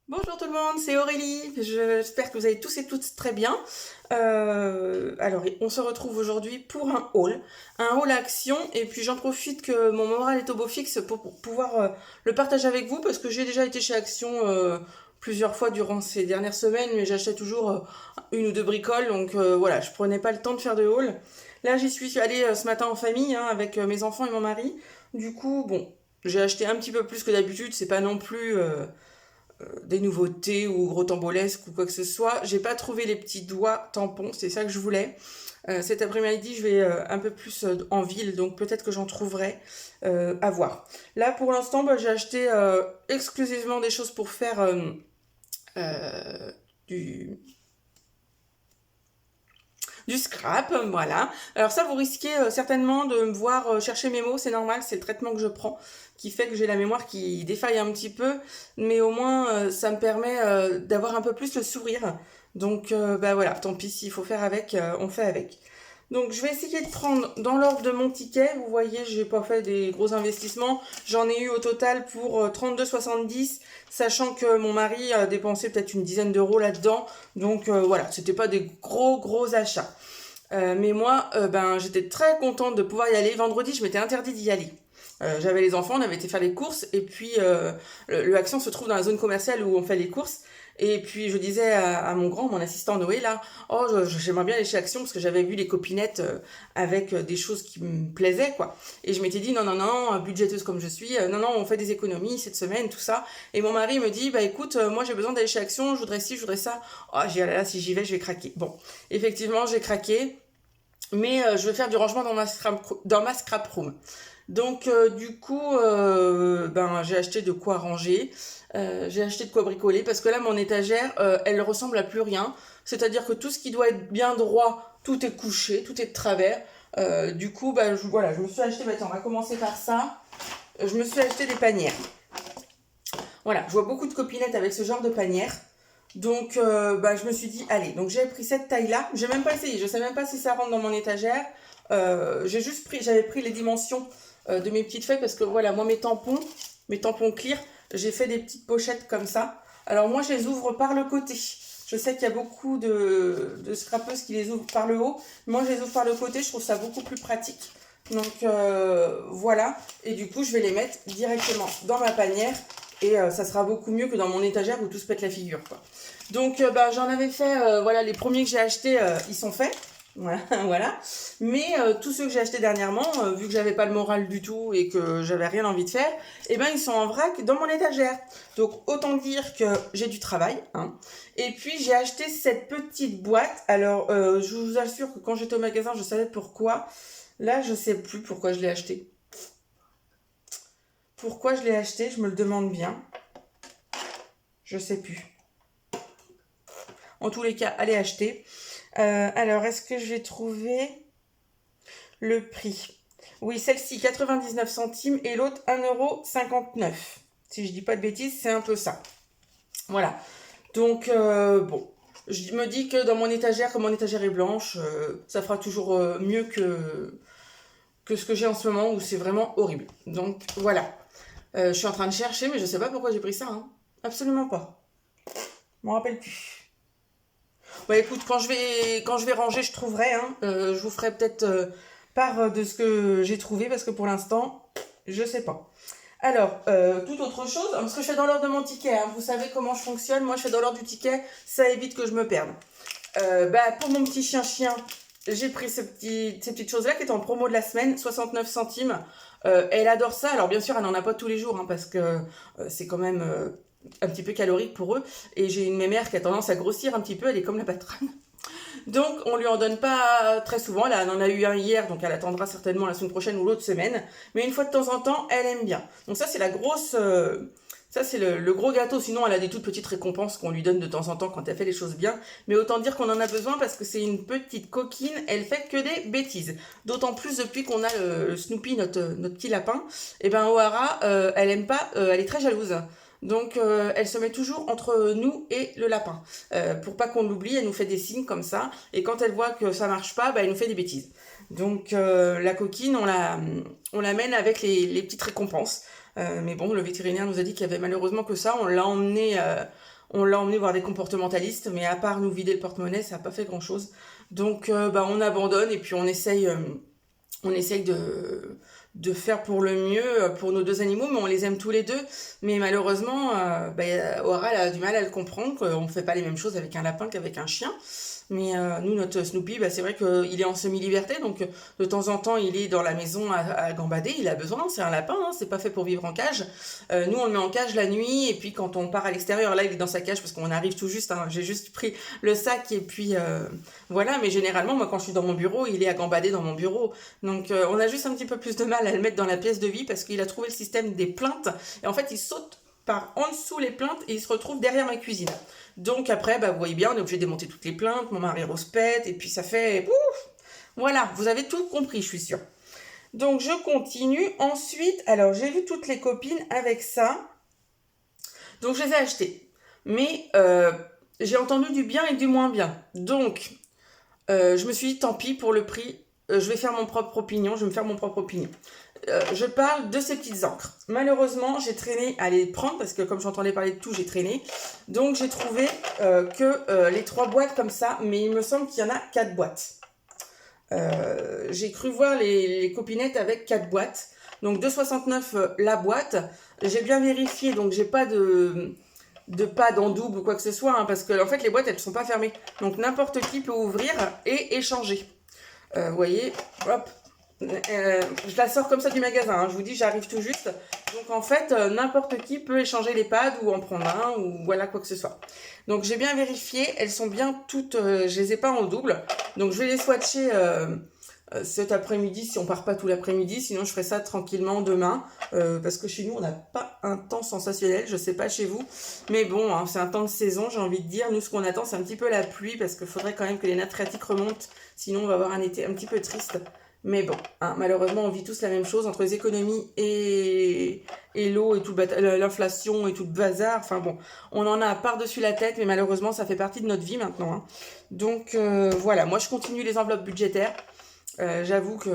Bonjour tout le monde, c'est Aurélie. J'espère que vous allez tous et toutes très bien. Alors, on se retrouve aujourd'hui pour un haul action. Et puis j'en profite que mon moral est au beau fixe pour pouvoir le partager avec vous parce que j'ai déjà été chez Action plusieurs fois durant ces dernières semaines, mais j'achetais toujours une ou deux bricoles. Donc voilà, je prenais pas le temps de faire de haul. Là, j'y suis allée ce matin en famille hein, avec mes enfants et mon mari. Du coup, bon, j'ai acheté un petit peu plus que d'habitude. C'est pas non plus des nouveautés ou rocambolesques ou quoi que ce soit. J'ai pas trouvé les petits doigts tampons, c'est ça que je voulais. Cet après-midi, je vais un peu plus en ville, donc peut-être que j'en trouverai à voir. Là, pour l'instant, bah, j'ai acheté exclusivement des choses pour faire euh, du, du scrap, voilà. Alors ça, vous risquez certainement de me voir chercher mes mots, c'est normal, c'est le traitement que je prends qui fait que j'ai la mémoire qui défaille un petit peu, mais au moins ça me permet d'avoir un peu plus le sourire. Donc bah voilà, tant pis s'il faut faire avec, on fait avec. Donc je vais essayer de prendre dans l'ordre de mon ticket. Vous voyez, j'ai pas fait des gros investissements. J'en ai eu au total pour 32,70, sachant que mon mari a dépensé peut-être une dizaine d'euros là-dedans. Donc voilà, c'était pas des gros achats. Mais moi, ben j'étais très contente de pouvoir y aller. Vendredi, je m'étais interdit d'y aller. J'avais les enfants, on avait été faire les courses et puis le Action se trouve dans la zone commerciale où on fait les courses. Et puis je disais à mon grand, mon assistant Noé là, oh j'aimerais bien aller chez Action parce que j'avais vu les copinettes avec des choses qui me plaisaient quoi. Et je m'étais dit non, budgéteuse comme je suis, non on fait des économies cette semaine tout ça. Et mon mari me dit bah écoute moi j'ai besoin d'aller chez Action, je voudrais ci, je voudrais ça. Oh j'ai là si j'y vais je vais craquer. Bon effectivement j'ai craqué. Mais je vais faire du rangement dans ma scrap room. Donc du coup, ben j'ai acheté de quoi ranger, j'ai acheté de quoi bricoler parce que là mon étagère, elle ressemble à plus rien. C'est-à-dire que tout ce qui doit être bien droit, tout est couché, tout est de travers. Du coup, ben voilà, je me suis acheté. Bah, attends, on va commencer par ça. Je me suis acheté des panières. Voilà, je vois beaucoup de copinettes avec ce genre de panières. Donc, bah, je me suis dit, allez, donc j'ai pris cette taille-là. J'ai même pas essayé, je sais même pas si ça rentre dans mon étagère. J'avais pris les dimensions de mes petites feuilles parce que voilà, moi mes tampons clear, j'ai fait des petites pochettes comme ça. Alors moi, je les ouvre par le côté. Je sais qu'il y a beaucoup de scrapeuses qui les ouvrent par le haut. Moi, je les ouvre par le côté, je trouve ça beaucoup plus pratique. Donc voilà, et du coup, je vais les mettre directement dans ma panière et ça sera beaucoup mieux que dans mon étagère où tout se pète la figure, quoi. Donc, bah, j'en avais fait, voilà, les premiers que j'ai achetés, ils sont faits. Voilà, voilà. Mais tous ceux que j'ai achetés dernièrement, vu que j'avais pas le moral du tout et que j'avais rien envie de faire, eh ben ils sont en vrac dans mon étagère. Donc autant dire que j'ai du travail, hein. Et puis j'ai acheté cette petite boîte. Alors je vous assure que quand j'étais au magasin, je savais pourquoi. Là, je sais plus pourquoi je l'ai acheté. Pourquoi je l'ai acheté, je me le demande bien. Je sais plus. En tous les cas, allez acheter. Alors, est-ce que je vais trouver le prix? Oui, celle-ci, 99 centimes et l'autre, 1,59 €. Si je dis pas de bêtises, c'est un peu ça. Voilà. Donc, bon. Je me dis que dans mon étagère, comme mon étagère est blanche, ça fera toujours mieux que ce que j'ai en ce moment où c'est vraiment horrible. Donc, voilà. Je suis en train de chercher, mais je sais pas pourquoi j'ai pris ça. Hein. Absolument pas. Je m'en rappelle plus. Bah écoute, quand je vais ranger, je trouverai. Hein. Je vous ferai peut-être part de ce que j'ai trouvé parce que pour l'instant, je sais pas. Alors, toute autre chose, parce que je fais dans l'ordre de mon ticket. Hein. Vous savez comment je fonctionne. Moi, je fais dans l'ordre du ticket. Ça évite que je me perde. Bah pour mon petit chien, j'ai pris ces petites choses-là qui étaient en promo de la semaine, 69 centimes. Elle adore ça. Alors bien sûr, elle n'en a pas tous les jours hein, parce que c'est quand même un petit peu calorique pour eux. Et j'ai une mémère qui a tendance à grossir un petit peu, elle est comme la patronne. Donc on lui en donne pas très souvent. Là, elle en a eu un hier, donc elle attendra certainement la semaine prochaine ou l'autre semaine. Mais une fois de temps en temps, elle aime bien. Donc ça, c'est la grosse... ça, c'est le gros gâteau. Sinon, elle a des toutes petites récompenses qu'on lui donne de temps en temps quand elle fait les choses bien. Mais autant dire qu'on en a besoin parce que c'est une petite coquine. Elle fait que des bêtises. D'autant plus depuis qu'on a le Snoopy, notre petit lapin. Et ben, O'Hara, elle aime pas, elle est très jalouse. Donc, elle se met toujours entre nous et le lapin. Pour pas qu'on l'oublie, elle nous fait des signes comme ça. Et quand elle voit que ça marche pas, bah, elle nous fait des bêtises. Donc, la coquine, on l'amène avec les petites récompenses. Mais bon, le vétérinaire nous a dit qu'il y avait malheureusement que ça. On l'a emmené On l'a emmené voir des comportementalistes, mais à part nous vider le porte-monnaie, ça n'a pas fait grand-chose. Donc on abandonne et puis on essaye de faire pour le mieux pour nos deux animaux, mais on les aime tous les deux. Mais malheureusement, Aura elle a du mal à le comprendre, qu'on ne fait pas les mêmes choses avec un lapin qu'avec un chien. Mais nous, notre Snoopy, c'est vrai qu'il est en semi-liberté, donc de temps en temps, il est dans la maison à gambader, il a besoin, c'est un lapin, hein, c'est pas fait pour vivre en cage. Nous, on le met en cage la nuit, et puis quand on part à l'extérieur, là, il est dans sa cage, parce qu'on arrive tout juste, hein, j'ai juste pris le sac, et puis voilà, mais généralement, moi, quand je suis dans mon bureau, il est à gambader dans mon bureau. Donc, on a juste un petit peu plus de mal à le mettre dans la pièce de vie, parce qu'il a trouvé le système des plaintes, et en fait, il saute par en dessous les plaintes et il se retrouve derrière ma cuisine. Donc après, vous voyez bien, on est obligé de démonter toutes les plaintes, mon mari rouspète, et puis ça fait... Ouf, voilà, vous avez tout compris, je suis sûre. Donc je continue. Ensuite, alors j'ai vu toutes les copines avec ça. Donc je les ai achetées. Mais j'ai entendu du bien et du moins bien. Donc je me suis dit, tant pis pour le prix, je vais faire mon propre opinion, je vais me faire mon propre opinion. Je parle de ces petites encres. Malheureusement, j'ai traîné à les prendre parce que comme j'entendais parler de tout, j'ai traîné. Donc j'ai trouvé que les 3 boîtes comme ça, mais il me semble qu'il y en a 4 boîtes. J'ai cru voir les copinettes avec 4 boîtes. Donc 2,69 la boîte. J'ai bien vérifié, donc j'ai pas de pad en double ou quoi que ce soit, hein, parce que en fait les boîtes elles ne sont pas fermées. Donc n'importe qui peut ouvrir et échanger. Vous voyez, hop. Je la sors comme ça du magasin, hein. Je vous dis j'arrive tout juste, donc en fait n'importe qui peut échanger les pads ou en prendre un ou voilà quoi que ce soit. Donc j'ai bien vérifié, elles sont bien toutes, je les ai pas en double, donc je vais les swatcher cet après-midi si on part pas tout l'après-midi, sinon je ferai ça tranquillement demain parce que chez nous on n'a pas un temps sensationnel, je sais pas chez vous, mais bon hein, c'est un temps de saison, j'ai envie de dire. Nous ce qu'on attend c'est un petit peu la pluie parce qu'il faudrait quand même que les nappes phréatiques remontent, sinon on va avoir un été un petit peu triste. Mais bon, hein, malheureusement, on vit tous la même chose entre les économies et l'eau et tout l'inflation et tout le bazar. Enfin bon, on en a par-dessus la tête, mais malheureusement, ça fait partie de notre vie maintenant, hein. Donc voilà, moi je continue les enveloppes budgétaires. J'avoue que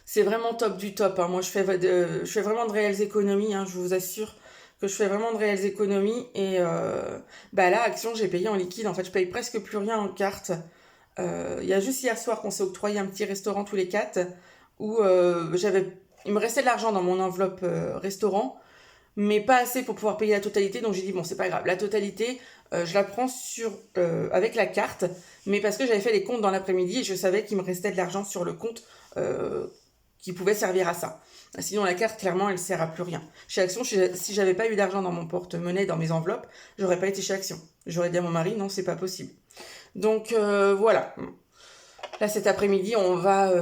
c'est vraiment top du top, hein. Moi je fais vraiment de réelles économies, hein, je vous assure que je fais vraiment de réelles économies. Et là, Action, j'ai payé en liquide. En fait, je paye presque plus rien en carte. Il y a juste hier soir qu'on s'est octroyé un petit restaurant tous les 4 où il me restait de l'argent dans mon enveloppe restaurant, mais pas assez pour pouvoir payer la totalité. Donc j'ai dit bon c'est pas grave, la totalité je la prends avec la carte, mais parce que j'avais fait les comptes dans l'après-midi et je savais qu'il me restait de l'argent sur le compte qui pouvait servir à ça. Sinon la carte clairement elle sert à plus rien. Chez Action, si j'avais pas eu d'argent dans mon porte-monnaie, dans mes enveloppes, j'aurais pas été chez Action. J'aurais dit à mon mari non c'est pas possible. Donc voilà. Là cet après-midi on va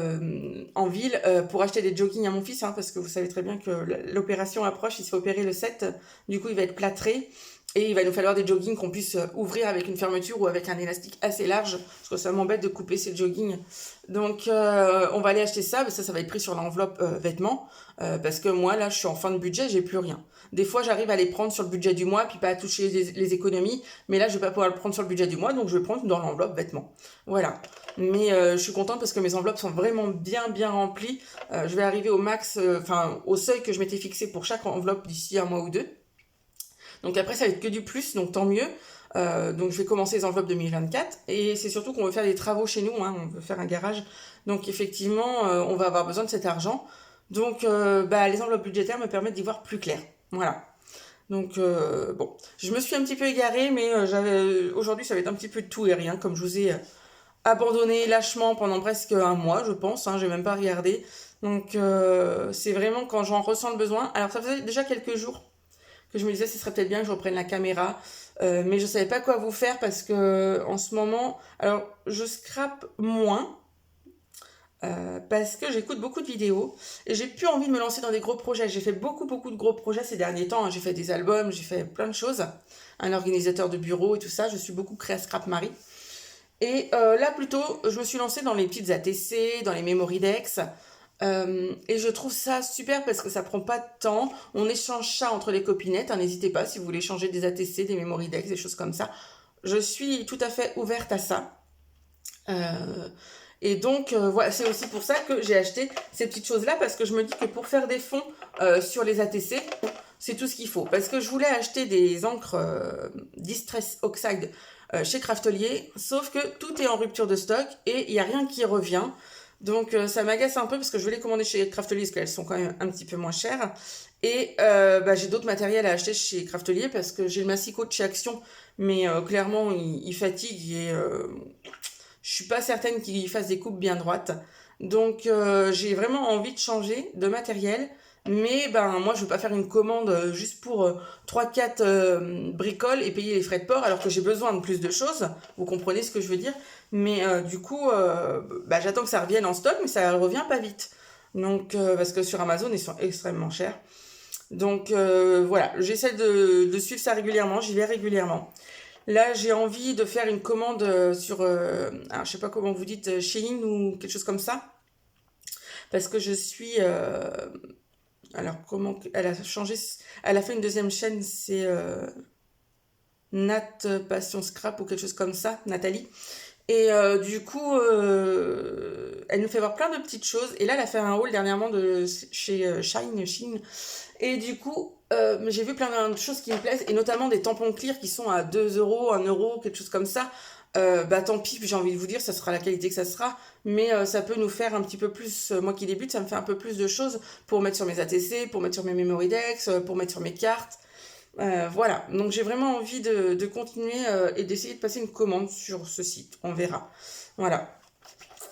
en ville pour acheter des joggings à mon fils, hein, parce que vous savez très bien que l'opération approche, il se fait opérer le 7, du coup il va être plâtré et il va nous falloir des joggings qu'on puisse ouvrir avec une fermeture ou avec un élastique assez large, parce que ça m'embête de couper ces joggings. Donc on va aller acheter ça, mais ça va être pris sur l'enveloppe vêtements, parce que moi là je suis en fin de budget, j'ai plus rien. Des fois j'arrive à les prendre sur le budget du mois, puis pas à toucher les économies, mais là je vais pas pouvoir le prendre sur le budget du mois, donc je vais prendre dans l'enveloppe vêtements. Voilà. Mais je suis contente parce que mes enveloppes sont vraiment bien remplies. Je vais arriver au max, au seuil que je m'étais fixé pour chaque enveloppe d'ici un mois ou deux. Donc après ça va être que du plus, donc tant mieux. Donc je vais commencer les enveloppes 2024 et c'est surtout qu'on veut faire des travaux chez nous, hein, on veut faire un garage. Donc effectivement on va avoir besoin de cet argent. Donc les enveloppes budgétaires me permettent d'y voir plus clair. Voilà. Donc bon, je me suis un petit peu égarée, mais aujourd'hui ça va être un petit peu de tout et rien, comme je vous ai abandonné lâchement pendant presque un mois, je pense, hein, j'ai même pas regardé. Donc c'est vraiment quand j'en ressens le besoin. Alors ça faisait déjà quelques jours que je me disais ce serait peut-être bien que je reprenne la caméra, mais je savais pas quoi vous faire parce que en ce moment, alors je scrape moins. Parce que j'écoute beaucoup de vidéos et j'ai plus envie de me lancer dans des gros projets. J'ai fait beaucoup de gros projets ces derniers temps, hein. J'ai fait des albums, j'ai fait plein de choses, un organisateur de bureau et tout ça. Je suis beaucoup créa Scrap Marie. Et là plutôt je me suis lancée dans les petites ATC, dans les memory decks, et je trouve ça super parce que ça prend pas de temps. On échange ça entre les copinettes, hein. N'hésitez pas si vous voulez changer des ATC, des memory decks, des choses comme ça. Je suis tout à fait ouverte à ça. Et donc voilà, c'est aussi pour ça que j'ai acheté ces petites choses là, parce que je me dis que pour faire des fonds sur les ATC, c'est tout ce qu'il faut. Parce que je voulais acheter des encres Distress Oxide chez Craftelier, sauf que tout est en rupture de stock et il n'y a rien qui revient. Donc ça m'agace un peu parce que je voulais les commander chez Craftelier parce qu'elles sont quand même un petit peu moins chères. Et j'ai d'autres matériels à acheter chez Craftelier parce que j'ai le massicot de chez Action, mais clairement il fatigue et je suis pas certaine qu'il fasse des coupes bien droites. Donc j'ai vraiment envie de changer de matériel. Mais moi je veux pas faire une commande juste pour 3-4 bricoles et payer les frais de port alors que j'ai besoin de plus de choses. Vous comprenez ce que je veux dire. Mais du coup j'attends que ça revienne en stock mais ça revient pas vite. Donc parce que sur Amazon ils sont extrêmement chers. Donc voilà, j'essaie de suivre ça régulièrement, j'y vais régulièrement. Là, j'ai envie de faire une commande sur, alors, je sais pas comment vous dites, Shein ou quelque chose comme ça. Parce que je suis, alors comment, elle a changé, elle a fait une deuxième chaîne, c'est Nat Passion Scrap ou quelque chose comme ça, Nathalie. Et du coup, elle nous fait voir plein de petites choses. Et là, elle a fait un haul dernièrement de chez Shein. Et du coup, j'ai vu plein de choses qui me plaisent, et notamment des tampons clear qui sont à 2 euros, 1 euro, quelque chose comme ça. Tant pis, j'ai envie de vous dire, ça sera la qualité que ça sera, mais ça peut nous faire un petit peu plus, moi qui débute, ça me fait un peu plus de choses pour mettre sur mes ATC, pour mettre sur mes memory decks, pour mettre sur mes cartes. Voilà, donc j'ai vraiment envie de continuer et d'essayer de passer une commande sur ce site, on verra. Voilà,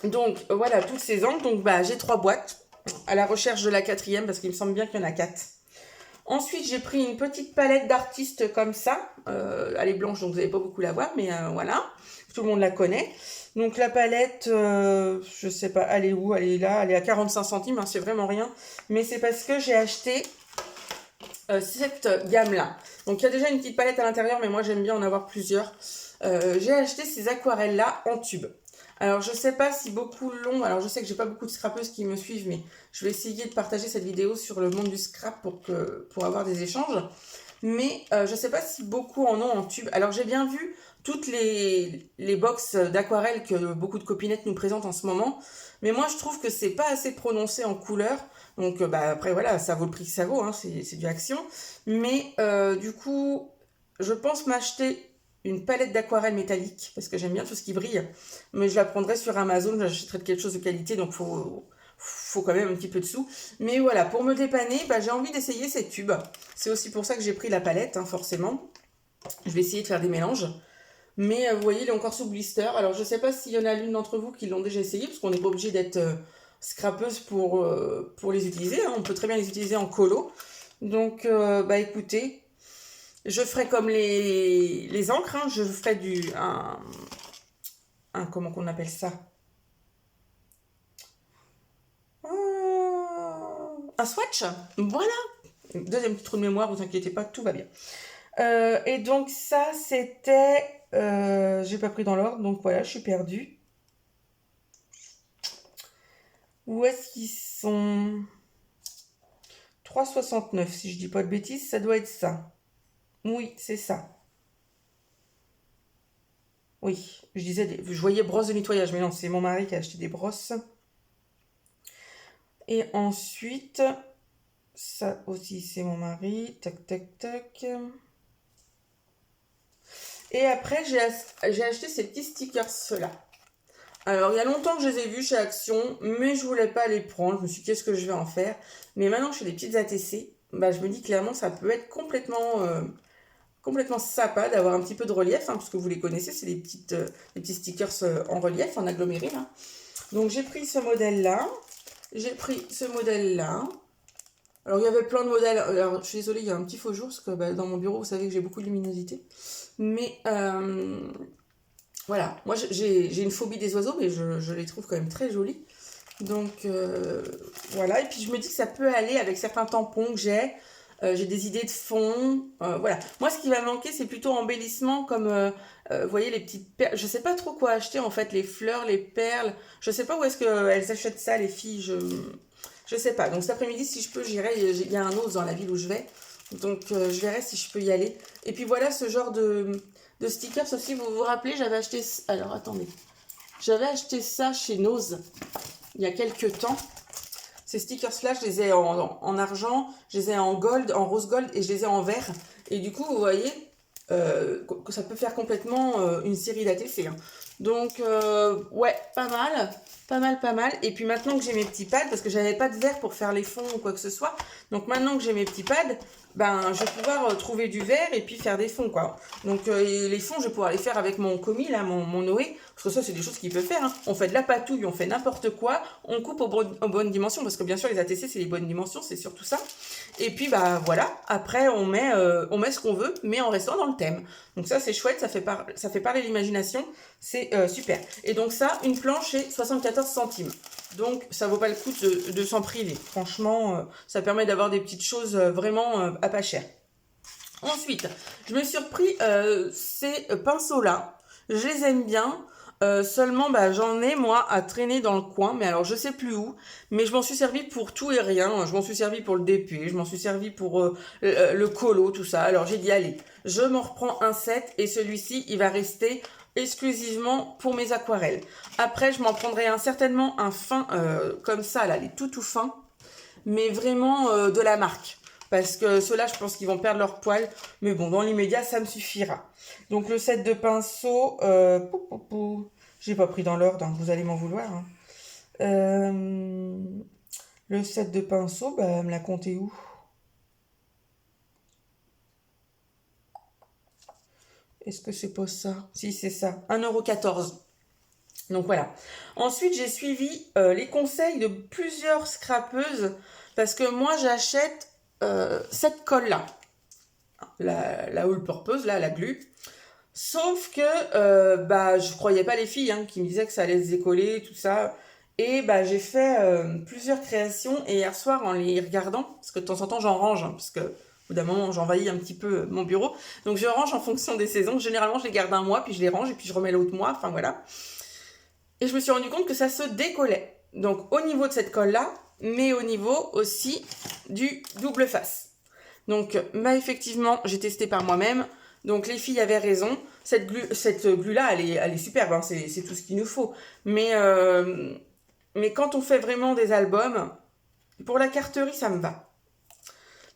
donc voilà, toutes ces encres, donc j'ai 3 boîtes, à la recherche de la 4e, parce qu'il me semble bien qu'il y en a 4. Ensuite, j'ai pris une petite palette d'artistes comme ça. Elle est blanche, donc vous n'allez pas beaucoup la voir, mais voilà. Tout le monde la connaît. Donc la palette, je sais pas, elle est où? Elle est là, elle est à 45 centimes, hein, c'est vraiment rien. Mais c'est parce que j'ai acheté cette gamme-là. Donc il y a déjà une petite palette à l'intérieur, mais moi j'aime bien en avoir plusieurs. J'ai acheté ces aquarelles-là en tube. Alors je sais pas si beaucoup l'ont, alors je sais que j'ai pas beaucoup de scrapeuses qui me suivent, mais je vais essayer de partager cette vidéo sur le monde du scrap pour avoir des échanges. Mais je sais pas si beaucoup en ont en tube. Alors j'ai bien vu toutes les box d'aquarelles que beaucoup de copinettes nous présentent en ce moment, mais moi je trouve que c'est pas assez prononcé en couleur. Donc après voilà, ça vaut le prix que ça vaut, hein, c'est du Action. Mais du coup, je pense m'acheter une palette d'aquarelle métallique, parce que j'aime bien tout ce qui brille, mais je la prendrai sur Amazon, j'achèterai quelque chose de qualité, donc faut quand même un petit peu de sous. Mais voilà, pour me dépanner, j'ai envie d'essayer ces tubes. C'est aussi pour ça que j'ai pris la palette, hein, forcément. Je vais essayer de faire des mélanges. Mais vous voyez, il est encore sous blister. Alors je sais pas s'il y en a l'une d'entre vous qui l'ont déjà essayé, parce qu'on n'est pas obligé d'être scrapeuse pour les utiliser, hein. On peut très bien les utiliser en colo. Donc écoutez, je ferai comme les encres, hein. Je ferai comment qu'on appelle ça? Un swatch. Voilà. Deuxième petit trou de mémoire, vous inquiétez pas, tout va bien. Et donc ça, c'était... j'ai pas pris dans l'ordre, donc voilà, je suis perdue. Où est-ce qu'ils sont? 3,69, si je dis pas de bêtises, ça doit être ça. Oui, c'est ça. Oui, je voyais brosse de nettoyage, mais non, c'est mon mari qui a acheté des brosses. Et ensuite, ça aussi, c'est mon mari. Tac, tac, tac. Et après, j'ai acheté ces petits stickers-là. Alors, il y a longtemps que je les ai vus chez Action, mais je voulais pas les prendre. Je me suis dit, qu'est-ce que je vais en faire? Mais maintenant que je fais des petites ATC, je me dis clairement, ça peut être complètement sympa d'avoir un petit peu de relief, hein, parce que vous les connaissez, c'est des petits stickers en relief, en aggloméré. Hein. Donc, j'ai pris ce modèle-là. J'ai pris ce modèle-là. Alors, il y avait plein de modèles. Alors, je suis désolée, il y a un petit faux jour, parce que dans mon bureau, vous savez que j'ai beaucoup de luminosité. Mais, voilà. Moi, j'ai une phobie des oiseaux, mais je les trouve quand même très jolis. Donc, voilà. Et puis, je me dis que ça peut aller avec certains tampons que j'ai. J'ai des idées de fond. Voilà. Moi, ce qui va manquer, c'est plutôt embellissement, comme, vous voyez, les petites perles. Je sais pas trop quoi acheter, en fait, les fleurs, les perles. Je sais pas où est-ce qu'elles achètent ça, les filles. Je sais pas. Donc, cet après-midi, si je peux, j'irai. Il y a un os dans la ville où je vais. Donc, je verrai si je peux y aller. Et puis, voilà, ce genre de stickers aussi. Vous vous rappelez, j'avais acheté... Alors, attendez. J'avais acheté ça chez Nose il y a quelques temps. Ces stickers-là, je les ai en argent, je les ai en gold, en rose gold et je les ai en vert. Et du coup, vous voyez que ça peut faire complètement une série d'ATC. Hein. Donc, ouais, pas mal. Pas mal, pas mal. Et puis maintenant que j'ai mes petits pads, parce que j'avais pas de verre pour faire les fonds ou quoi que ce soit. Donc maintenant que j'ai mes petits pads, ben je vais pouvoir trouver du verre et puis faire des fonds, quoi. Donc les fonds, je vais pouvoir les faire avec mon commis, là, mon Noé. Parce que ça, c'est des choses qu'il peut faire. Hein. On fait de la patouille, on fait n'importe quoi. On coupe aux bonnes dimensions. Parce que bien sûr, les ATC, c'est les bonnes dimensions, c'est surtout ça. Et puis, bah voilà. Après, on met ce qu'on veut, mais en restant dans le thème. Donc ça, c'est chouette. Ça fait parler l'imagination. C'est super. Et donc ça, une planche, c'est 74 centimes. Donc, ça vaut pas le coup de s'en priver. Franchement, ça permet d'avoir des petites choses vraiment à pas cher. Ensuite, je me suis repris ces pinceaux-là. Je les aime bien. Seulement, bah, j'en ai, moi, à traîner dans le coin. Mais alors, je sais plus où. Mais je m'en suis servi pour tout et rien. Je m'en suis servi pour le DP. Je m'en suis servi pour le colo, tout ça. Alors, j'ai dit, allez, je m'en reprends un set. Et celui-ci, il va rester exclusivement pour mes aquarelles. Après, je m'en prendrai certainement un fin comme ça, là, les tout fins, mais vraiment de la marque. Parce que ceux-là, je pense qu'ils vont perdre leur poil. Mais bon, dans l'immédiat, ça me suffira. Donc, le set de pinceaux, j'ai pas pris dans l'ordre, hein, vous allez m'en vouloir. Hein. Le set de pinceaux, bah, me l'a compté où? Est-ce que c'est pas ça? Si, c'est ça. 1,14 €. Donc voilà. Ensuite, j'ai suivi les conseils de plusieurs scrapeuses parce que moi, j'achète cette colle-là. La all purpose, là, la glu. Sauf que bah, je croyais pas les filles hein, qui me disaient que ça allait se décoller, tout ça. Et bah, j'ai fait plusieurs créations et hier soir, en les regardant, parce que de temps en temps, j'en range, hein, parce que au bout d'un moment, j'envahis un petit peu mon bureau. Donc, je range en fonction des saisons. Généralement, je les garde un mois, puis je les range, et puis je remets l'autre mois. Enfin, voilà. Et je me suis rendu compte que ça se décollait. Donc, au niveau de cette colle-là, mais au niveau aussi du double face. Donc, bah, effectivement, j'ai testé par moi-même. Donc, les filles avaient raison. Cette glue-là, elle est superbe. Hein, c'est tout ce qu'il nous faut. Mais quand on fait vraiment des albums, pour la carterie, ça me va.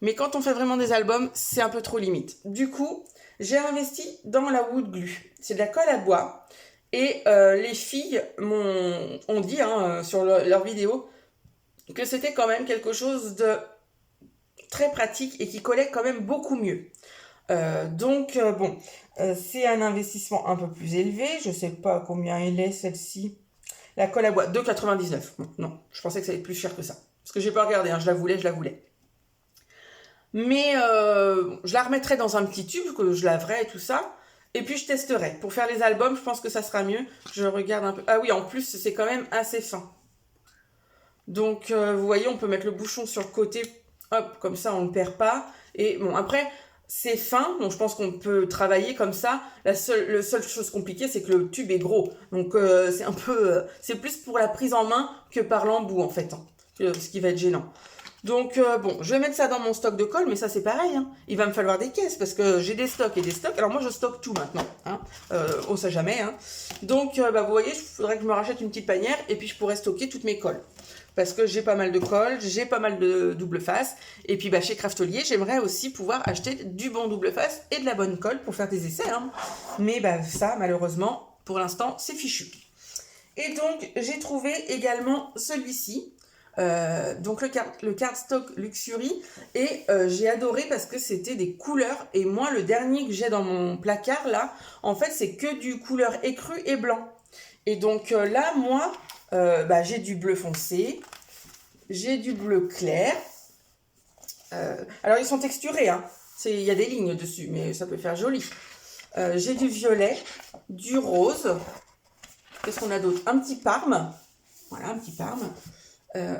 Mais quand on fait vraiment des albums, c'est un peu trop limite. Du coup, j'ai investi dans la wood glue. C'est de la colle à bois. Et les filles ont dit hein, sur leur vidéo que c'était quand même quelque chose de très pratique et qui collait quand même beaucoup mieux. Donc, bon, c'est un investissement un peu plus élevé. Je ne sais pas combien elle est, celle-ci. La colle à bois, 2,99 €. Bon, non, je pensais que ça allait être plus cher que ça. Parce que j'ai pas regardé, hein, je la voulais. Mais je la remettrai dans un petit tube, que je laverai et tout ça. Et puis je testerai. Pour faire les albums, je pense que ça sera mieux. Je regarde un peu. Ah oui, en plus, c'est quand même assez fin. Donc, vous voyez, on peut mettre le bouchon sur le côté. Hop, comme ça, on ne le perd pas. Et bon, après, c'est fin. Donc, je pense qu'on peut travailler comme ça. La seule chose compliquée, c'est que le tube est gros. Donc, c'est un peu... c'est plus pour la prise en main que par l'embout, en fait. Hein, ce qui va être gênant. Donc, bon, je vais mettre ça dans mon stock de colle, mais ça, c'est pareil. Hein. Il va me falloir des caisses parce que j'ai des stocks et des stocks. Alors, moi, je stocke tout maintenant. Hein. On sait jamais. Hein. Donc, bah, vous voyez, il faudrait que je me rachète une petite panière et puis je pourrais stocker toutes mes colles. Parce que j'ai pas mal de colle, j'ai pas mal de double face. Et puis, bah, chez Craftelier, j'aimerais aussi pouvoir acheter du bon double face et de la bonne colle pour faire des essais. Hein. Mais bah, ça, malheureusement, pour l'instant, c'est fichu. Et donc, j'ai trouvé également celui-ci. Donc le cardstock Luxury et j'ai adoré parce que c'était des couleurs et moi le dernier que j'ai dans mon placard là en fait c'est que du couleur écru et blanc et donc là moi bah, j'ai du bleu foncé, j'ai du bleu clair, alors ils sont texturés hein. Il y a des lignes dessus mais ça peut faire joli, j'ai du violet, du rose, qu'est-ce qu'on a d'autre, un petit parme, voilà un petit parme.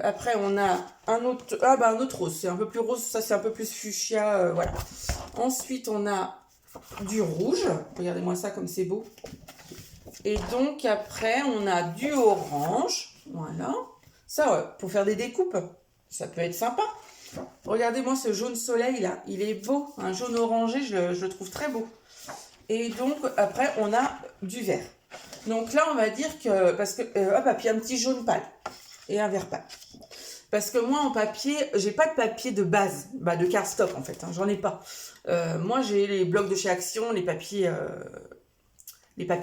Après, on a un autre, un autre rose, c'est un peu plus rose, ça c'est un peu plus fuchsia, voilà. Ensuite, on a du rouge, regardez-moi ça comme c'est beau. Et donc, après, on a du orange, voilà. Ça, ouais, pour faire des découpes, ça peut être sympa. Regardez-moi ce jaune soleil là, il est beau, un jaune orangé, je le trouve très beau. Et donc, après, on a du vert. Donc là, on va dire que, parce que, puis un petit jaune pâle. Et un vert pâle. Parce que moi, en papier, j'ai pas de papier de base, bah, de cardstock en fait, hein, j'en ai pas. Moi, j'ai les blocs de chez Action, les papiers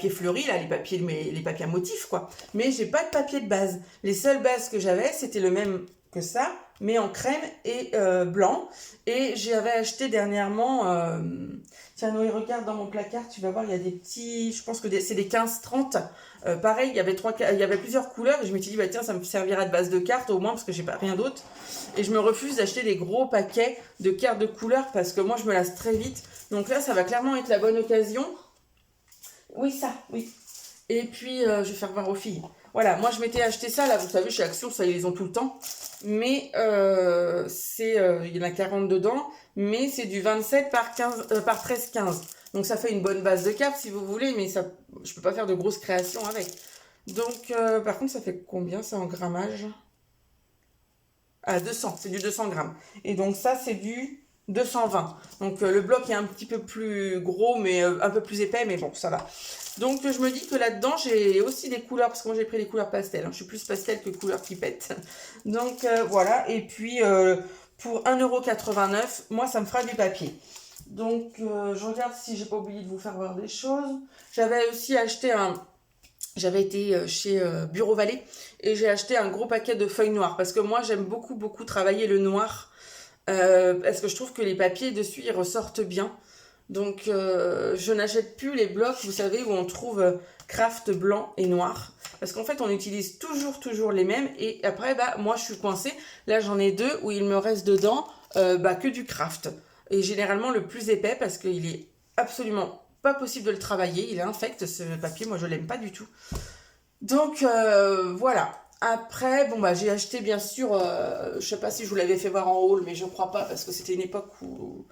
fleuris, là, les papiers à motifs, quoi. Mais j'ai pas de papier de base. Les seules bases que j'avais, c'était le même que ça, mais en crème et blanc. Et j'avais acheté dernièrement... Tiens, Noé, regarde dans mon placard, tu vas voir, il y a des petits... Je pense que c'est des 15-30. Pareil, il y avait plusieurs couleurs. Et je m'étais dit, bah, tiens, ça me servira de base de cartes, au moins, parce que j'ai pas rien d'autre. Et je me refuse d'acheter des gros paquets de cartes de couleurs, parce que moi, je me lasse très vite. Donc là, ça va clairement être la bonne occasion. Oui, ça, oui. Et puis, je vais faire voir aux filles. Voilà, moi, je m'étais acheté ça, là, vous savez, chez Action, ça, ils les ont tout le temps. Mais il y en a 40 dedans, mais c'est du 27 par 13-15. Donc, ça fait une bonne base de cartes, si vous voulez, mais ça, je peux pas faire de grosses créations avec. Donc, par contre, ça fait combien, ça, en grammage? Ah, 200, c'est du 200 grammes. Et donc, ça, c'est du 220. Donc, le bloc est un petit peu plus gros, mais un peu plus épais, mais bon, ça va. Donc, je me dis que là-dedans, j'ai aussi des couleurs, parce que moi, j'ai pris les couleurs pastel. Hein. Je suis plus pastel que couleur qui pète. Donc, voilà. Et puis, pour 1,89 €, moi, ça me fera du papier. Donc, je regarde si j'ai pas oublié de vous faire voir des choses. J'avais aussi acheté J'avais été chez Bureau Vallée et j'ai acheté un gros paquet de feuilles noires parce que moi, j'aime beaucoup, beaucoup travailler le noir parce que je trouve que les papiers dessus, ils ressortent bien. Donc, je n'achète plus les blocs, vous savez, où on trouve craft blanc et noir. Parce qu'en fait, on utilise toujours les mêmes. Et après, bah, moi, je suis coincée. Là, j'en ai deux où il me reste dedans que du craft. Et généralement, le plus épais parce qu'il est absolument pas possible de le travailler. Il est infect, ce papier. Moi, je l'aime pas du tout. Donc, voilà. Après, bon, bah, j'ai acheté, bien sûr, je sais pas si je vous l'avais fait voir en haul, mais je crois pas parce que c'était une époque où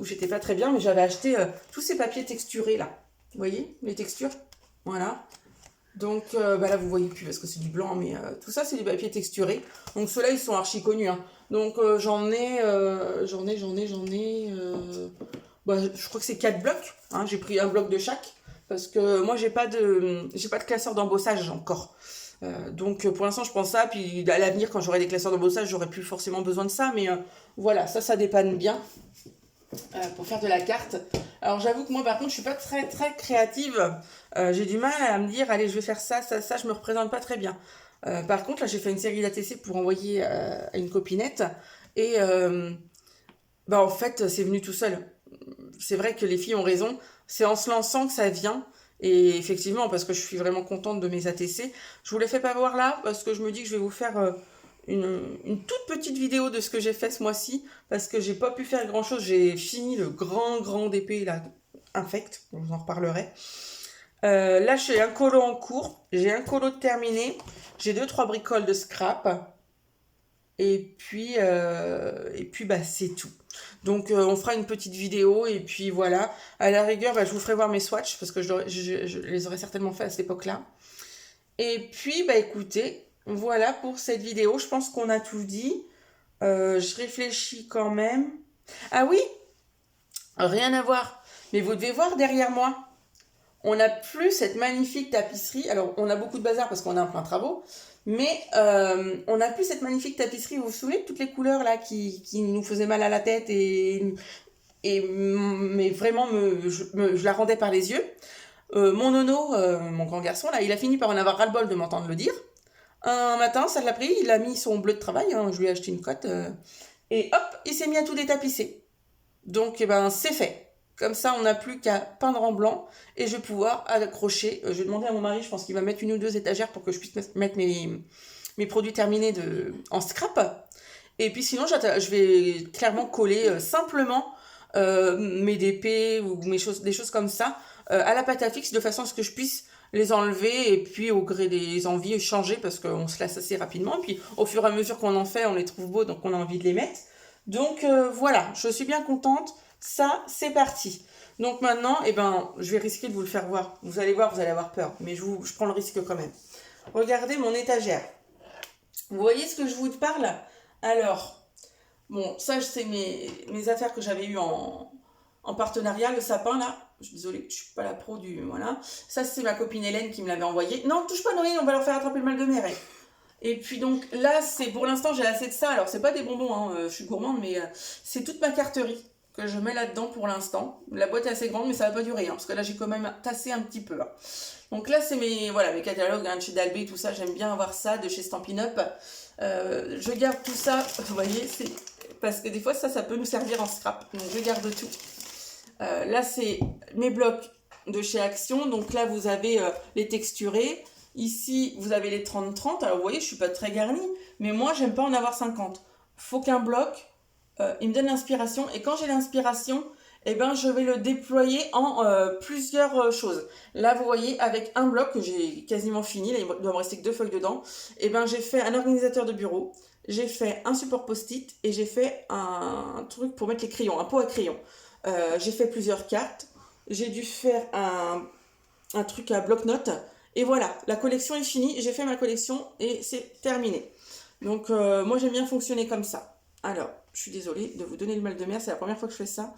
j'étais pas très bien, mais j'avais acheté tous ces papiers texturés là. Vous voyez les textures? Voilà. Donc bah là vous voyez plus parce que c'est du blanc, mais tout ça c'est des papiers texturés. Donc ceux-là ils sont archi connus. Hein. Donc j'en ai, bah, je crois que c'est 4 blocs. Hein. J'ai pris un bloc de chaque parce que moi j'ai pas de classeur d'embossage encore. Donc pour l'instant je prends ça, puis à l'avenir quand j'aurai des classeurs d'embossage j'aurai plus forcément besoin de ça, mais voilà, ça dépanne bien. Pour faire de la carte. Alors j'avoue que moi par contre je suis pas très créative. J'ai du mal à me dire allez je vais faire ça, je me représente pas très bien. Par contre là j'ai fait une série d'ATC pour envoyer à une copinette et bah en fait c'est venu tout seul. C'est vrai que les filles ont raison, c'est en se lançant que ça vient. Et effectivement, parce que je suis vraiment contente de mes ATC, je vous les fais pas voir là, parce que je me dis que je vais vous faire une toute petite vidéo de ce que j'ai fait ce mois-ci, parce que j'ai pas pu faire grand-chose. J'ai fini le grand DP, là, infect, je vous en reparlerai. Là, j'ai un colo en cours, j'ai un colo terminé, j'ai 2-3 bricoles de scrap, et puis bah, c'est tout. Donc on fera une petite vidéo et puis voilà. À la rigueur, bah, je vous ferai voir mes swatchs parce que je les aurais certainement fait à cette époque-là. Et puis bah écoutez, voilà pour cette vidéo. Je pense qu'on a tout dit. Je réfléchis quand même. Ah oui, rien à voir. Mais vous devez voir derrière moi. On n'a plus cette magnifique tapisserie. Alors on a beaucoup de bazar parce qu'on est en plein travaux. Mais on n'a plus cette magnifique tapisserie, vous vous souvenez de toutes les couleurs là qui nous faisaient mal à la tête mais vraiment je la rendais par les yeux. Mon nono, mon grand garçon là, il a fini par en avoir ras-le-bol de m'entendre le dire. Un matin, ça l'a pris, il a mis son bleu de travail, hein, je lui ai acheté une cotte, et hop, il s'est mis à tout détapisser. Donc eh ben c'est fait. Comme ça, on n'a plus qu'à peindre en blanc et je vais pouvoir accrocher. Je vais demander à mon mari, je pense qu'il va mettre 1 ou 2 étagères pour que je puisse mettre mes produits terminés en scrap. Et puis sinon, je vais clairement coller simplement mes DP ou des choses comme ça à la pâte à fixe de façon à ce que je puisse les enlever et puis au gré des envies changer parce qu'on se lasse assez rapidement. Et puis au fur et à mesure qu'on en fait, on les trouve beaux donc on a envie de les mettre. Donc voilà, je suis bien contente. Ça, c'est parti. Donc maintenant, eh ben, je vais risquer de vous le faire voir. Vous allez voir, vous allez avoir peur. Mais je prends le risque quand même. Regardez mon étagère. Vous voyez ce que je vous parle? Alors, bon, ça, c'est mes affaires que j'avais eues en partenariat. Le sapin, là. Je suis désolée, je suis pas la pro du... Voilà. Ça, c'est ma copine Hélène qui me l'avait envoyé. Non, touche pas Noé, on va leur faire attraper le mal de mer. Et puis donc là, c'est pour l'instant, j'ai assez de ça. Alors, c'est pas des bonbons, hein, je suis gourmande, mais c'est toute ma carterie que je mets là-dedans pour l'instant. La boîte est assez grande, mais ça va pas durer, hein, parce que là, j'ai quand même tassé un petit peu. Hein. Donc là, c'est mes catalogues hein, de chez Dalbé, tout ça. J'aime bien avoir ça, de chez Stampin' Up. Je garde tout ça, vous voyez, c'est parce que des fois, ça peut nous servir en scrap. Donc, je garde tout. Là, c'est mes blocs de chez Action. Donc là, vous avez les texturés. Ici, vous avez les 30-30. Alors, vous voyez, je suis pas très garnie. Mais moi, j'aime pas en avoir 50. Faut qu'un bloc, il me donne l'inspiration. Et quand j'ai l'inspiration, eh ben, je vais le déployer en plusieurs choses. Là, vous voyez, avec un bloc que j'ai quasiment fini, là, il doit me rester que 2 feuilles dedans, eh ben, j'ai fait un organisateur de bureau, j'ai fait un support post-it et j'ai fait un truc pour mettre les crayons, un pot à crayons. J'ai fait plusieurs cartes, j'ai dû faire un truc à bloc-notes. Et voilà, la collection est finie, j'ai fait ma collection et c'est terminé. Donc moi j'aime bien fonctionner comme ça. Alors, je suis désolée de vous donner le mal de mer, c'est la première fois que je fais ça.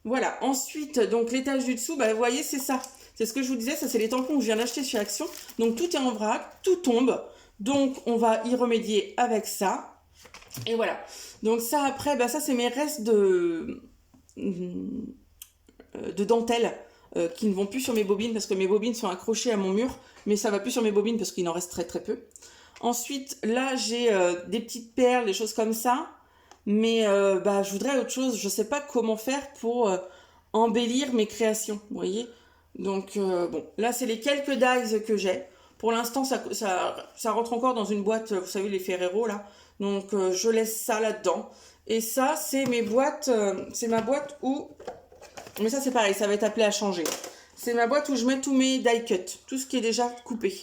Voilà, ensuite, donc l'étage du dessous, bah, vous voyez, c'est ça. C'est ce que je vous disais, ça c'est les tampons que je viens d'acheter chez Action. Donc tout est en vrac, tout tombe. Donc on va y remédier avec ça. Et voilà. Donc ça après, bah, ça c'est mes restes de dentelle qui ne vont plus sur mes bobines parce que mes bobines sont accrochées à mon mur, mais ça va plus sur mes bobines parce qu'il en reste très très peu. Ensuite, là j'ai des petites perles, des choses comme ça, mais bah, je voudrais autre chose. Je sais pas comment faire pour embellir mes créations, vous voyez. Donc bon, là c'est les quelques dies que j'ai. Pour l'instant, ça rentre encore dans une boîte, vous savez, les Ferrero là. Donc je laisse ça là-dedans. Et ça, c'est mes boîtes, c'est ma boîte où mais ça, c'est pareil, ça va être appelé à changer. C'est ma boîte où je mets tous mes die cut, tout ce qui est déjà coupé.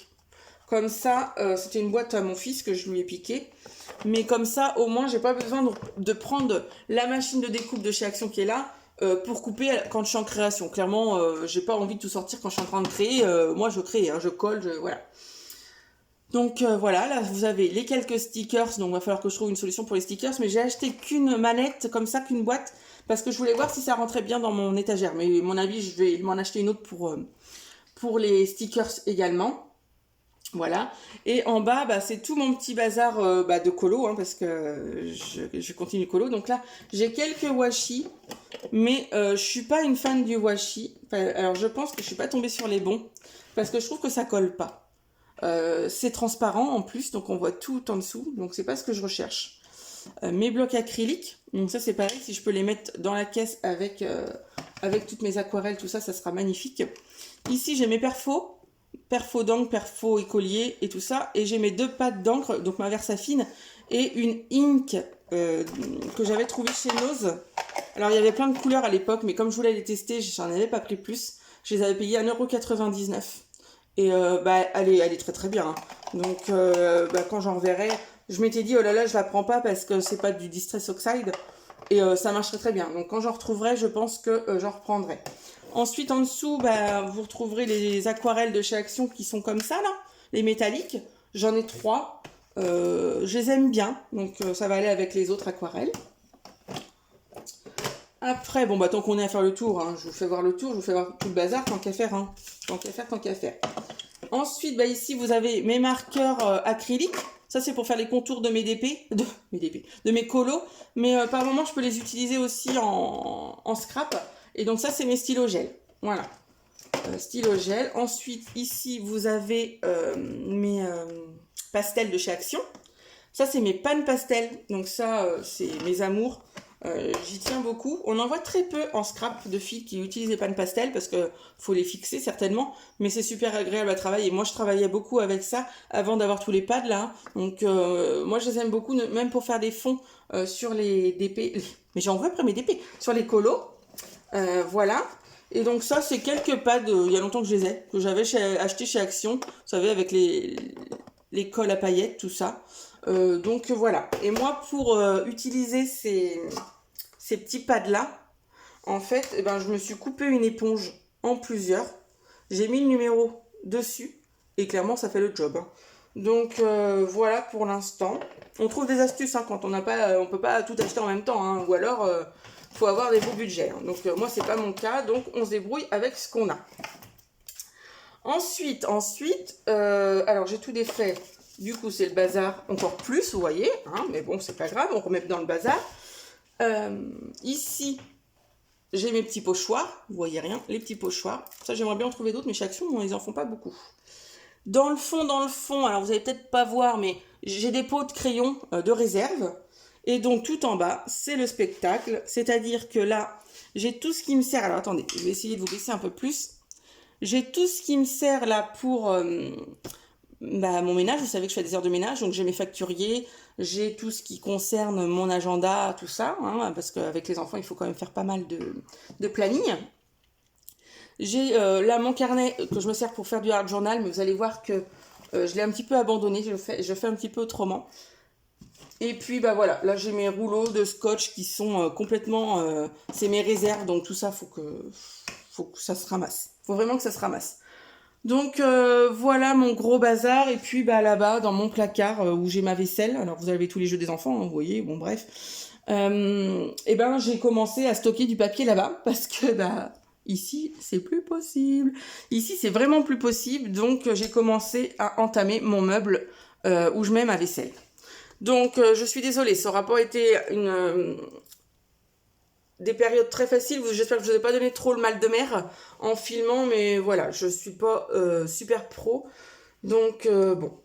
Comme ça, c'était une boîte à mon fils que je lui ai piqué. Mais comme ça, au moins, j'ai pas besoin de prendre la machine de découpe de chez Action qui est là pour couper quand je suis en création. Clairement, j'ai pas envie de tout sortir quand je suis en train de créer. Moi, je crée, hein, je colle, voilà. Donc voilà, là vous avez les quelques stickers, donc il va falloir que je trouve une solution pour les stickers, mais j'ai acheté qu'une manette comme ça, qu'une boîte, parce que je voulais voir si ça rentrait bien dans mon étagère, mais à mon avis je vais m'en acheter une autre pour les stickers également. Voilà, et en bas bah, c'est tout mon petit bazar de colo, hein, parce que je continue colo, donc là j'ai quelques washi, mais je suis pas une fan du washi, enfin, alors je pense que je suis pas tombée sur les bons, parce que je trouve que ça colle pas. C'est transparent en plus, donc on voit tout en dessous, donc c'est pas ce que je recherche. Mes blocs acryliques, donc ça c'est pareil, si je peux les mettre dans la caisse avec toutes mes aquarelles, tout ça, ça sera magnifique. Ici j'ai mes perfos d'encre, perfos écoliers et tout ça, et j'ai mes 2 pattes d'encre, donc ma Versafine, et une ink que j'avais trouvée chez Nose. Alors il y avait plein de couleurs à l'époque, mais comme je voulais les tester, j'en avais pas pris plus. Je les avais payées 1,99 €. Et bah, elle est très très bien. Hein. Donc quand j'en reverrai, je m'étais dit oh là là, je la prends pas parce que c'est pas du Distress Oxide. Et ça marcherait très bien. Donc quand j'en retrouverai, je pense que j'en reprendrai. Ensuite en dessous, bah, vous retrouverez les aquarelles de chez Action qui sont comme ça là, les métalliques. J'en ai 3. Je les aime bien, donc ça va aller avec les autres aquarelles. Après, bon bah tant qu'on est à faire le tour, hein, je vous fais voir le tour, je vous fais voir tout le bazar, tant qu'à faire, hein. Tant qu'à faire. Ensuite, bah ici vous avez mes marqueurs acryliques. Ça c'est pour faire les contours de mes DP, de mes colos. Mais par moment je peux les utiliser aussi en scrap. Et donc ça c'est mes stylos gel. Voilà. Stylo gel. Ensuite ici vous avez mes pastels de chez Action. Ça c'est mes pannes pastels. Donc ça c'est mes amours. J'y tiens beaucoup. On en voit très peu en scrap de filles qui utilisent les pannes pastel parce que faut les fixer certainement, mais c'est super agréable à travailler. Moi je travaillais beaucoup avec ça avant d'avoir tous les pads là. Donc moi je les aime beaucoup, même pour faire des fonds sur les DP. Mais j'en vois après mes DP sur les colos. Voilà. Et donc ça c'est quelques pads, il y a longtemps que je les ai, que j'avais acheté chez Action. Vous savez avec les cols à paillettes, tout ça. Donc voilà. Et moi pour utiliser ces petits pads là, en fait, eh ben, je me suis coupé une éponge en plusieurs. J'ai mis le numéro dessus et clairement ça fait le job. Hein. Donc voilà pour l'instant. On trouve des astuces hein, quand on n'a pas, on peut pas tout acheter en même temps, hein, ou alors faut avoir des beaux budgets. Hein. Donc moi c'est pas mon cas, donc on se débrouille avec ce qu'on a. Ensuite, alors j'ai tout défait Du coup, c'est le bazar encore plus, vous voyez. Hein, mais bon, c'est pas grave, on remet dans le bazar. Ici, j'ai mes petits pochoirs. Vous voyez rien, les petits pochoirs. Ça, j'aimerais bien en trouver d'autres, mais chez Action, ils en font pas beaucoup. Dans le fond, alors vous allez peut-être pas voir, mais j'ai des pots de crayons de réserve. Et donc, tout en bas, c'est le spectacle. C'est-à-dire que là, j'ai tout ce qui me sert. Alors, attendez, je vais essayer de vous baisser un peu plus. J'ai tout ce qui me sert là pour mon ménage. Vous savez que je fais des heures de ménage, donc j'ai mes facturiers, j'ai tout ce qui concerne mon agenda, tout ça, hein, parce qu'avec les enfants, il faut quand même faire pas mal de planning. J'ai là mon carnet que je me sers pour faire du hard journal, mais vous allez voir que je l'ai un petit peu abandonné, je fais un petit peu autrement. Et puis bah voilà, là j'ai mes rouleaux de scotch qui sont complètement, c'est mes réserves, donc tout ça faut que ça se ramasse. Faut vraiment que ça se ramasse. Donc voilà mon gros bazar. Et puis bah là-bas dans mon placard où j'ai ma vaisselle, alors vous avez tous les jeux des enfants, hein, vous voyez, bon bref. Et ben j'ai commencé à stocker du papier là-bas parce que bah ici c'est plus possible. Ici c'est vraiment plus possible. Donc j'ai commencé à entamer mon meuble où je mets ma vaisselle. Donc je suis désolée, ça n'aura pas été des périodes très faciles. J'espère que je ne vous ai pas donné trop le mal de mer en filmant, mais voilà, je suis pas super pro. Donc bon,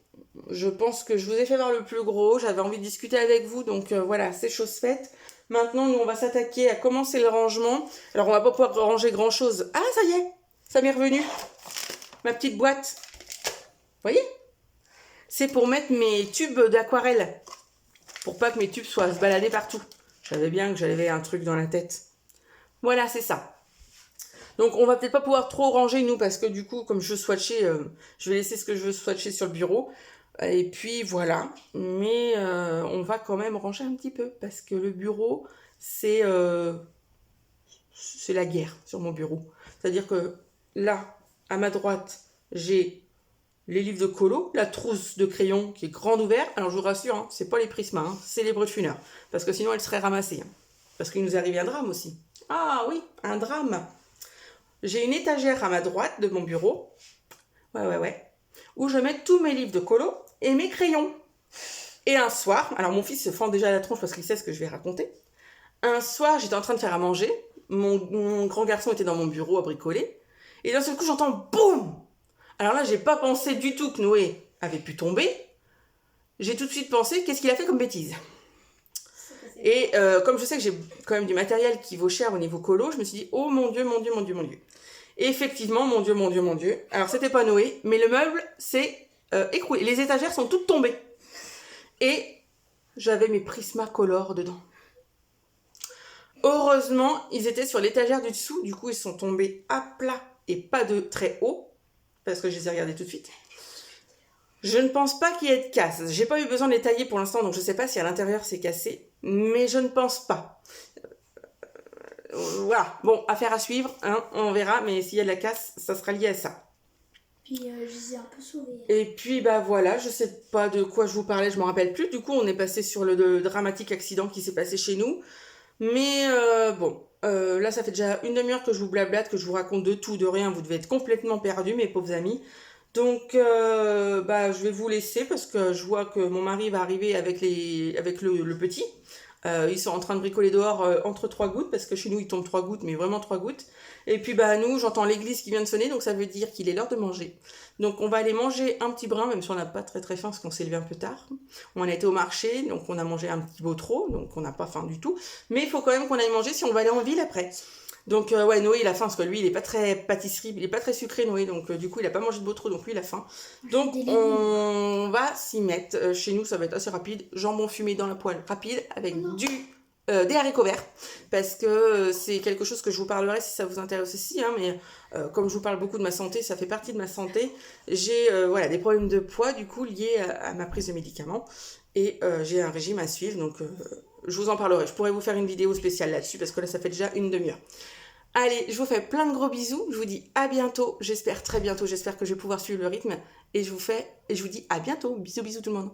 je pense que je vous ai fait voir le plus gros. J'avais envie de discuter avec vous, donc voilà, c'est chose faite. Maintenant, nous, on va s'attaquer à commencer le rangement. Alors, on va pas pouvoir ranger grand-chose. Ah, ça y est, ça m'est revenu. Ma petite boîte. Vous voyez? C'est pour mettre mes tubes d'aquarelle. Pour pas que mes tubes soient se balader partout. Je savais bien que j'avais un truc dans la tête. Voilà, c'est ça. Donc, on va peut-être pas pouvoir trop ranger, nous, parce que du coup, comme je veux swatcher, je vais laisser ce que je veux swatcher sur le bureau. Et puis, voilà. Mais on va quand même ranger un petit peu, parce que le bureau, c'est la guerre sur mon bureau. C'est-à-dire que là, à ma droite, j'ai les livres de colo, la trousse de crayons qui est grande ouverte. Alors je vous rassure, hein, c'est pas les Prisma, hein, c'est les Brutfunner. Parce que sinon elle serait ramassée. Hein. Parce qu'il nous arrive un drame aussi. Ah oui, un drame. J'ai une étagère à ma droite de mon bureau. Ouais. Où je mets tous mes livres de colo et mes crayons. Et un soir, alors mon fils se fend déjà la tronche parce qu'il sait ce que je vais raconter. Un soir, j'étais en train de faire à manger. Mon grand garçon était dans mon bureau à bricoler. Et d'un seul coup, j'entends boum. Alors là, j'ai pas pensé du tout que Noé avait pu tomber. J'ai tout de suite pensé, qu'est-ce qu'il a fait comme bêtise? Et comme je sais que j'ai quand même du matériel qui vaut cher au niveau colo, je me suis dit, oh mon Dieu. Et effectivement, mon Dieu. Alors, c'était pas Noé, mais le meuble s'est écroulé. Les étagères sont toutes tombées. Et j'avais mes Prismacolor dedans. Heureusement, ils étaient sur l'étagère du dessous. Du coup, ils sont tombés à plat et pas de très haut. Parce que je les ai regardés tout de suite. Je ne pense pas qu'il y ait de casse. J'ai pas eu besoin de les tailler pour l'instant, donc je sais pas si à l'intérieur c'est cassé. Mais je ne pense pas. Voilà. Bon, affaire à suivre. Hein, on verra. Mais s'il y a de la casse, ça sera lié à ça. Puis je les ai un peu sauvés. Et puis bah voilà, je sais pas de quoi je vous parlais, je m'en rappelle plus. Du coup, on est passé sur le dramatique accident qui s'est passé chez nous. Mais bon, là ça fait déjà une demi-heure que je vous blablate, que je vous raconte de tout, de rien. Vous devez être complètement perdus, mes pauvres amis. Donc je vais vous laisser parce que je vois que mon mari va arriver avec le petit. Ils sont en train de bricoler dehors entre 3 gouttes, parce que chez nous il tombe 3 gouttes, mais vraiment 3 gouttes. Et puis nous, j'entends l'église qui vient de sonner, donc ça veut dire qu'il est l'heure de manger. Donc on va aller manger un petit brin, même si on n'a pas très très faim, parce qu'on s'est levé un peu tard. On a été au marché, donc on a mangé un petit peu trop, donc on n'a pas faim du tout. Mais il faut quand même qu'on aille manger si on va aller en ville après. Donc Noé il a faim, parce que lui il est pas très pâtisserie, il est pas très sucré Noé, donc du coup il a pas mangé de beau trop, donc lui il a faim. Donc on va s'y mettre. Chez nous ça va être assez rapide, jambon fumé dans la poêle rapide avec des haricots verts, parce que c'est quelque chose que je vous parlerai si ça vous intéresse aussi, hein, mais comme je vous parle beaucoup de ma santé, ça fait partie de ma santé. J'ai des problèmes de poids du coup liés à ma prise de médicaments, et j'ai un régime à suivre, donc je vous en parlerai. Je pourrais vous faire une vidéo spéciale là-dessus, parce que là ça fait déjà une demi-heure. Allez, je vous fais plein de gros bisous, je vous dis à bientôt, j'espère très bientôt, j'espère que je vais pouvoir suivre le rythme, et je vous dis à bientôt, bisous tout le monde.